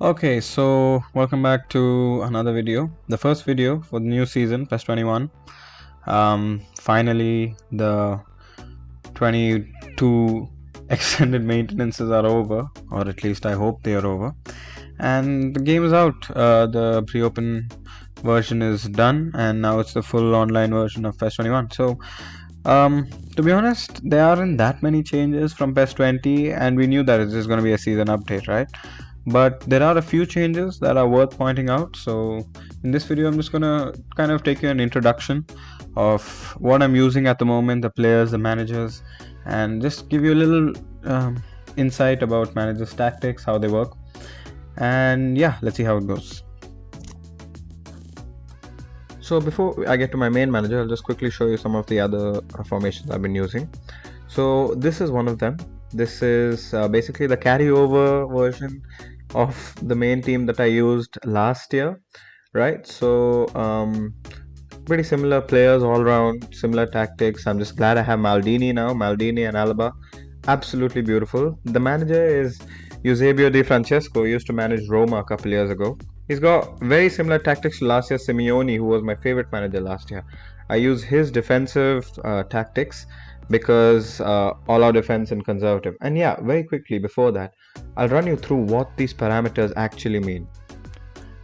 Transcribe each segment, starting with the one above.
Okay, so welcome back to another video. The first video for the new season, PES21. Finally, the 22 extended maintenances are over, or at least I hope they are over. And the game is out. The pre-open version is done, and now it's the full online version of PES21. So, to be honest, there aren't that many changes from PES20, and we knew that it's just going to be a season update, right? But there are a few changes that are worth pointing out. So in this video I'm just gonna kind of take you an introduction of what I'm using at the moment, the players, the managers, and just give you a little insight about managers' tactics, how they work, and yeah, let's see how it goes. So before I get to my main manager, I'll just quickly show you some of the other formations I've been using. So this is one of them. This is basically the carryover version of the main team that I used last year, right? So pretty similar players all around, similar tactics. I'm just glad I have Maldini now. Maldini and Alaba, absolutely beautiful. The manager is Eusebio Di Francesco, who used to manage Roma a couple years ago. He's got very similar tactics to last year Simeone, who was my favorite manager last year. I use his defensive tactics because all out defense and conservative. And yeah, very quickly before that, I'll run you through what these parameters actually mean.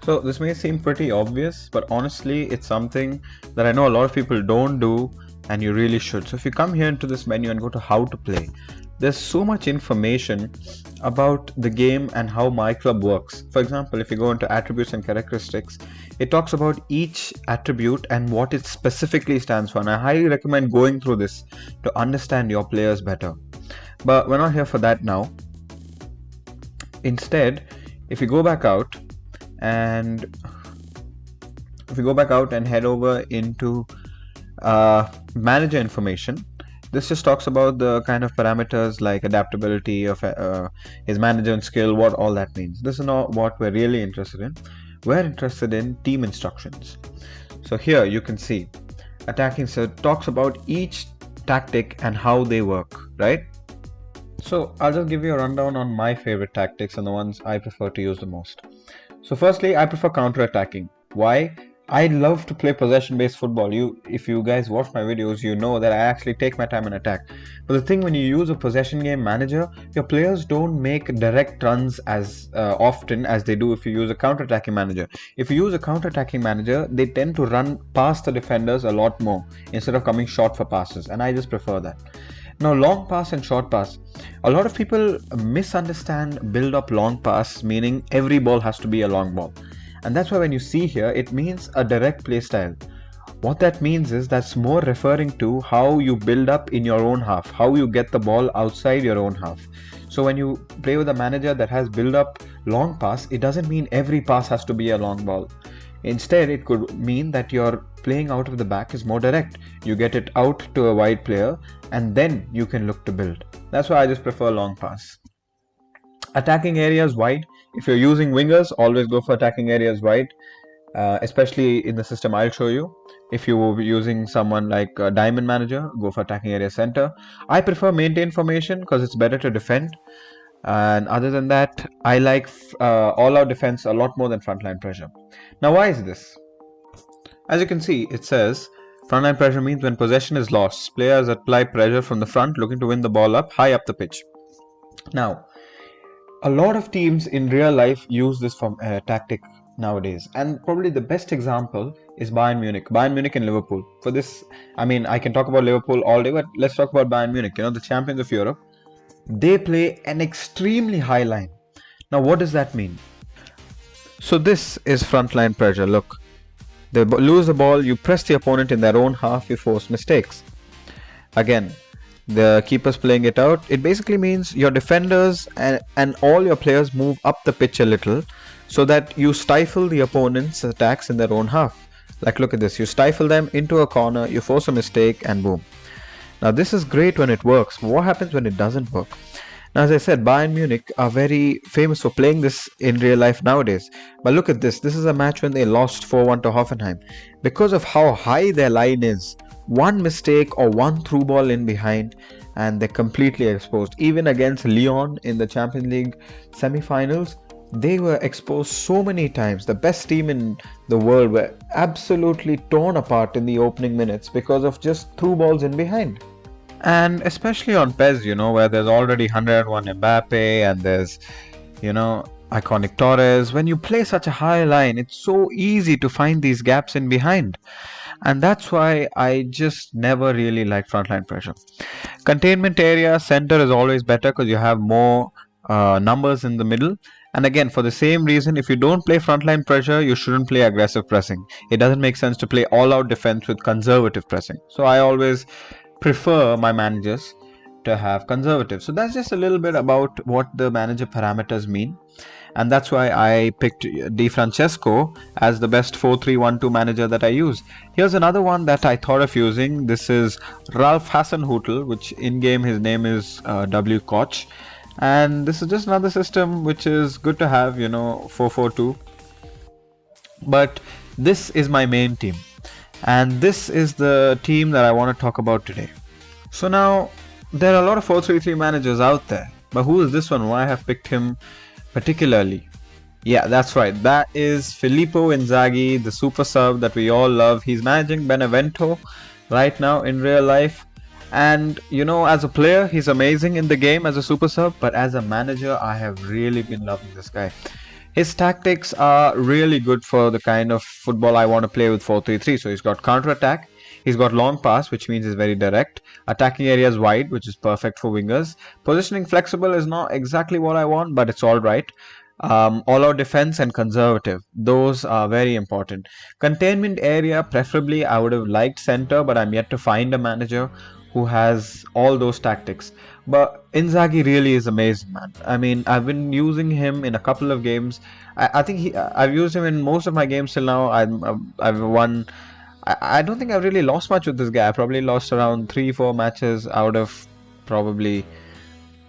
So this may seem pretty obvious, but honestly, it's something that I know a lot of people don't do, and you really should. So if you come here into this menu and go to how to play, there's so much information about the game and how my club works. For example, if you go into attributes and characteristics, it talks about each attribute and what it specifically stands for, and I highly recommend going through this to understand your players better. But we're not here for that now. Instead, if you go back out and head over into manager information, this just talks about the kind of parameters like adaptability of his management skill, what all that means. This is not what we're really interested in. We're interested in team instructions. So here you can see attacking, so it talks about each tactic and how they work, right? So I'll just give you a rundown on my favorite tactics and the ones I prefer to use the most. So firstly, I prefer counter-attacking. Why? I love to play possession-based football. If you guys watch my videos, you know that I actually take my time and attack. But the thing when you use a possession game manager, your players don't make direct runs as often as they do if you use a counter-attacking manager. If you use a counter-attacking manager, they tend to run past the defenders a lot more instead of coming short for passes, and I just prefer that. Now, long pass and short pass. A lot of people misunderstand build up long pass, meaning every ball has to be a long ball. And that's why when you see here, it means a direct play style. What that means is that's more referring to how you build up in your own half, how you get the ball outside your own half. So when you play with a manager that has build up long pass, it doesn't mean every pass has to be a long ball. Instead, it could mean that your playing out of the back is more direct. You get it out to a wide player and then you can look to build. That's why I just prefer long pass. Attacking areas wide. If you're using wingers, always go for attacking areas wide, especially in the system I'll show you. If you're using someone like a diamond manager, go for attacking area center. I prefer maintain formation because it's better to defend. And other than that, I like all-out defense a lot more than frontline pressure. Now, why is this? As you can see, it says frontline pressure means when possession is lost, players apply pressure from the front looking to win the ball up high up the pitch. Now, a lot of teams in real life use this tactic nowadays, and probably the best example is Bayern Munich and Liverpool. For this, I mean, I can talk about Liverpool all day, but let's talk about Bayern Munich, the champions of Europe. They play an extremely high line. Now, what does that mean? So this is frontline pressure. Look, they lose the ball, you press the opponent in their own half, you force mistakes. Again, the keeper's playing it out. It basically means your defenders and all your players move up the pitch a little so that you stifle the opponent's attacks in their own half. Like, look at this. You stifle them into a corner, you force a mistake, and boom. Now, this is great when it works. But what happens when it doesn't work? Now, as I said, Bayern Munich are very famous for playing this in real life nowadays. But look at this. This is a match when they lost 4-1 to Hoffenheim. Because of how high their line is, one mistake or one through ball in behind and they're completely exposed. Even against Lyon in the Champions League semi-finals, They were exposed so many times. The best team in the world were absolutely torn apart in the opening minutes because of just through balls in behind. And especially on PES, where there's already 101 Mbappe and there's, iconic Torres. When you play such a high line, it's so easy to find these gaps in behind. And that's why I just never really like frontline pressure. Containment area center is always better because you have more numbers in the middle. And again, for the same reason, if you don't play frontline pressure, you shouldn't play aggressive pressing. It doesn't make sense to play all out defense with conservative pressing. So I always prefer my managers to have conservative. So that's just a little bit about what the manager parameters mean. And that's why I picked Di Francesco as the best 4-3-1-2 manager that I use. Here's another one that I thought of using. This is Ralph Hasenhüttl, which in game his name is W. Koch. And this is just another system which is good to have, 4-4-2. But this is my main team. And this is the team that I want to talk about today. So now, there are a lot of 4-3-3 managers out there. But who is this one? Why I have picked him particularly? Yeah, that's right. That is Filippo Inzaghi, the super sub that we all love. He's managing Benevento right now in real life. And as a player, he's amazing in the game as a super sub. But as a manager, I have really been loving this guy. His tactics are really good for the kind of football I want to play with 4-3-3. So he's got counter-attack. He's got long pass, which means he's very direct. Attacking areas wide, which is perfect for wingers. Positioning flexible is not exactly what I want, but it's all right. All-out defense and conservative. Those are very important. Containment area, preferably I would have liked center, but I'm yet to find a manager who has all those tactics. But Inzaghi really is amazing, man. I mean, I've been using him in a couple of games. I think I've used him in most of my games till now. I've won. I don't think I've really lost much with this guy. I probably lost around 3-4 matches out of probably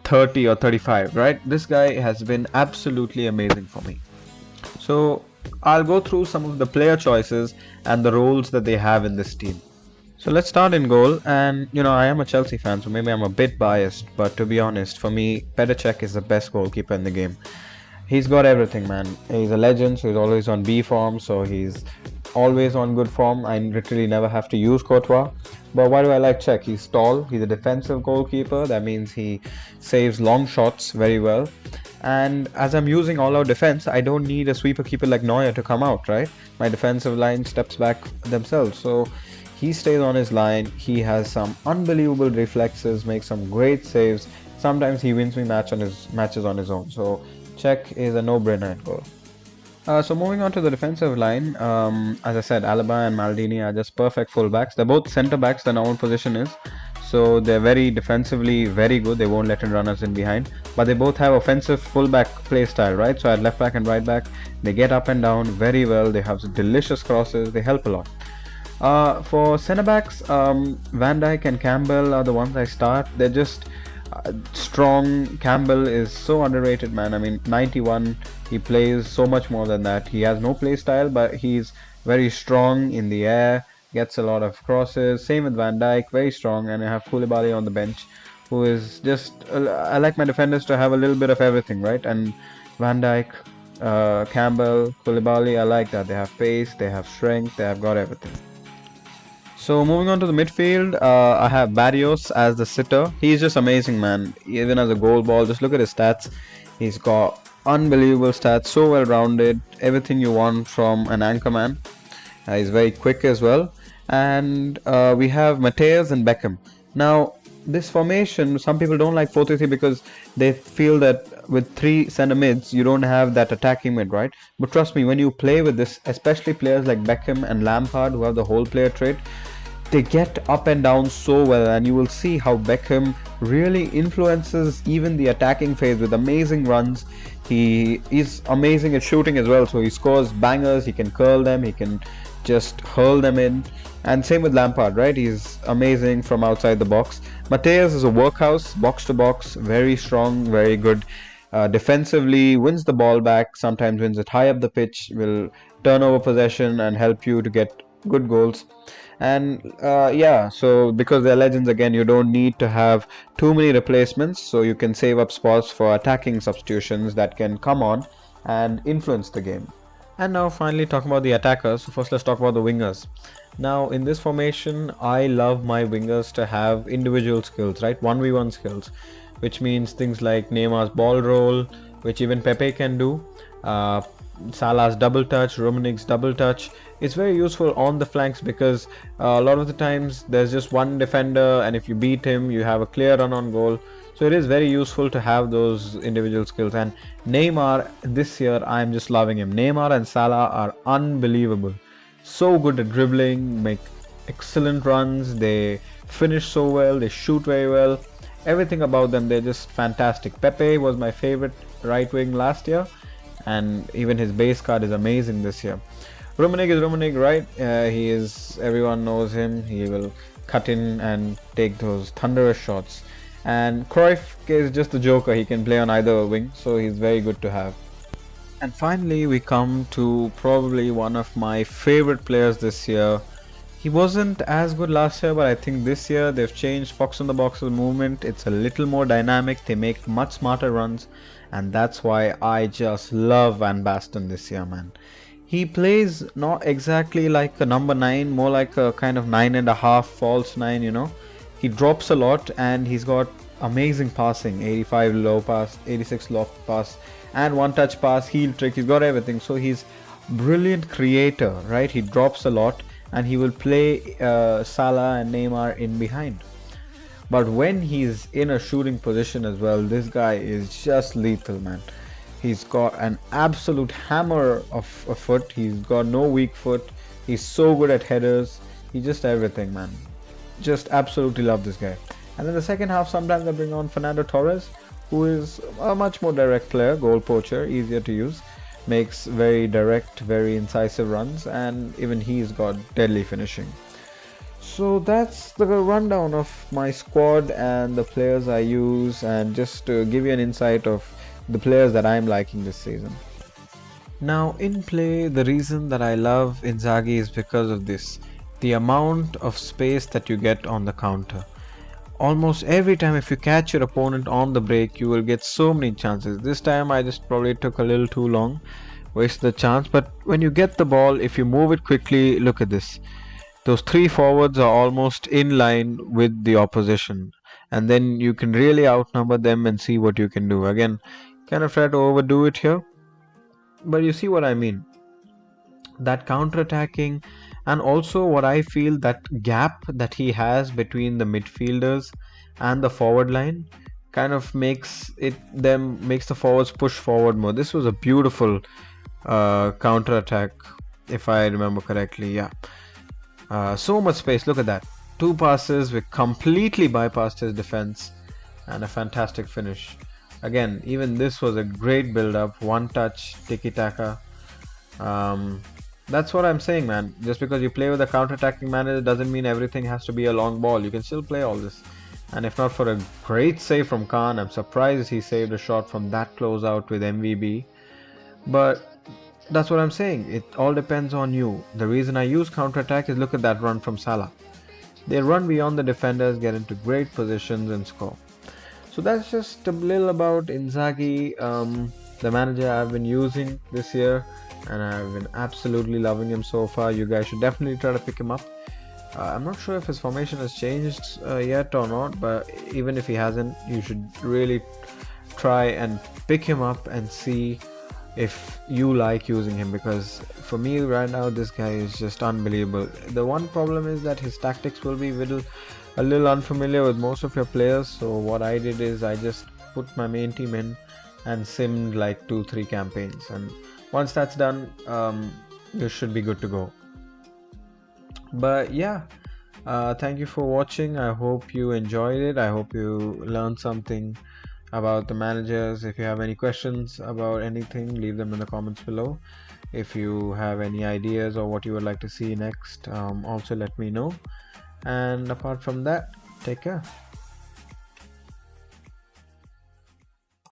30 or 35, right? This guy has been absolutely amazing for me. So I'll go through some of the player choices and the roles that they have in this team. So let's start in goal, and I am a Chelsea fan, so maybe I'm a bit biased, but to be honest, for me, Petr Cech is the best goalkeeper in the game. He's got everything, man. He's a legend, so he's always on B form, so he's always on good form. I literally never have to use Courtois. But why do I like Cech? He's tall, he's a defensive goalkeeper, that means he saves long shots very well. And as I'm using all-out defense, I don't need a sweeper keeper like Neuer to come out, right? My defensive line steps back themselves, so he stays on his line. He has some unbelievable reflexes, makes some great saves. Sometimes he wins me matches on his own. So Cech is a no-brainer in goal. So moving on to the defensive line, as I said, Alaba and Maldini are just perfect fullbacks. They're both centre backs, their normal position is. So they're very defensively very good. They won't let in runners in behind. But they both have offensive fullback play style, right? So at left back and right back, they get up and down very well. They have delicious crosses. They help a lot. For centre backs, Van Dijk and Campbell are the ones I start. They're just strong. Campbell is so underrated, man. I mean, 91, he plays so much more than that. He has no play style, but he's very strong in the air, gets a lot of crosses. Same with Van Dijk, very strong. And I have Koulibaly on the bench, who is just, I like my defenders to have a little bit of everything, right? And Van Dijk, Campbell, Koulibaly, I like that. They have pace, they have strength, they have got everything. So moving on to the midfield, I have Barrios as the sitter. He's just amazing, man. Even as a goal ball, just look at his stats. He's got unbelievable stats, so well rounded, everything you want from an anchorman. He's very quick as well. And we have Mateus and Beckham. Now, this formation, some people don't like 4-3-3 because they feel that with three centre mids, you don't have that attacking mid, right? But trust me, when you play with this, especially players like Beckham and Lampard who have the whole player trait, they get up and down so well, and you will see how Beckham really influences even the attacking phase with amazing runs. He is amazing at shooting as well, so he scores bangers, he can curl them, he can just hurl them in. And same with Lampard, right? He's amazing from outside the box. Mateus is a workhorse, box to box, very strong, very good. Defensively, wins the ball back, sometimes wins it high up the pitch, will turn over possession and help you to get good goals. And yeah, so because they're legends, again, you don't need to have too many replacements, so you can save up spots for attacking substitutions that can come on and influence the game. And now finally talking about the attackers. So first let's talk about the wingers. Now in this formation, I love my wingers to have individual skills, right? 1v1 skills, which means things like Neymar's ball roll, which even Pepe can do. Uh, Salah's double touch, Rumenik's double touch. It's very useful on the flanks because a lot of the times there's just one defender, and if you beat him, you have a clear run on goal. So it is very useful to have those individual skills. And Neymar this year, I'm just loving him. Neymar and Salah are unbelievable. So good at dribbling, make excellent runs, they finish so well, they shoot very well. Everything about them, they're just fantastic. Pepe was my favorite right wing last year, and even his base card is amazing this year. Rumenik is Rumenik, right? He is, everyone knows him. He will cut in and take those thunderous shots. And Cruyff is just a joker. He can play on either wing, so he's very good to have. And finally, we come to probably one of my favorite players this year. He wasn't as good last year, but I think this year they've changed Fox on the Box's movement. It's a little more dynamic. They make much smarter runs, and that's why I just love Van Basten this year, man. He plays not exactly like a number 9, more like a kind of 9.5 false 9, you know. He drops a lot and he's got amazing passing, 85 low pass, 86 loft pass, and one touch pass, heel trick. He's got everything. So he's brilliant creator, right? He drops a lot and he will play Salah and Neymar in behind. But when he's in a shooting position as well, this guy is just lethal, man. He's got an absolute hammer of a foot. He's got no weak foot. He's so good at headers. He's just everything, man. Just absolutely love this guy. And in the second half, sometimes I bring on Fernando Torres, who is a much more direct player, goal poacher, easier to use, makes very direct, very incisive runs, and even he's got deadly finishing. So that's the rundown of my squad and the players I use, and just to give you an insight of the players that I'm liking this season. Now in play, the reason that I love Inzaghi is because of this, the amount of space that you get on the counter. Almost every time if you catch your opponent on the break, you will get so many chances. This time I just probably took a little too long, wasted the chance, but when you get the ball, if you move it quickly, look at this. Those 3 forwards are almost in line with the opposition, and then you can really outnumber them and see what you can do. Again, kind of try to overdo it here, but you see what I mean. That counter-attacking, and also what I feel, that gap that he has between the midfielders and the forward line kind of makes the forwards push forward more. This was a beautiful counter-attack, if I remember correctly. Yeah, so much space. Look at that. 2 passes, we completely bypassed his defense, and a fantastic finish. Again, even this was a great build-up, one touch, tiki-taka. That's what I'm saying, man. Just because you play with a counter-attacking manager doesn't mean everything has to be a long ball. You can still play all this. And if not for a great save from Khan, I'm surprised he saved a shot from that close out with MVB. But that's what I'm saying. It all depends on you. The reason I use counter-attack is look at that run from Salah. They run beyond the defenders, get into great positions and score. So that's just a little about Inzaghi, the manager I've been using this year, and I've been absolutely loving him so far. You guys should definitely try to pick him up. I'm not sure if his formation has changed yet or not, but even if he hasn't, you should really try and pick him up and see if you like using him, because for me right now this guy is just unbelievable. The one problem is that his tactics will be a little unfamiliar with most of your players, so what I did is I just put my main team in and simmed like 2-3 campaigns, and once that's done, you should be good to go. But yeah, thank you for watching. I hope you enjoyed it. I hope you learned something about the managers. If you have any questions about anything, leave them in the comments below. If you have any ideas or what you would like to see next, also let me know. And apart from that, take care.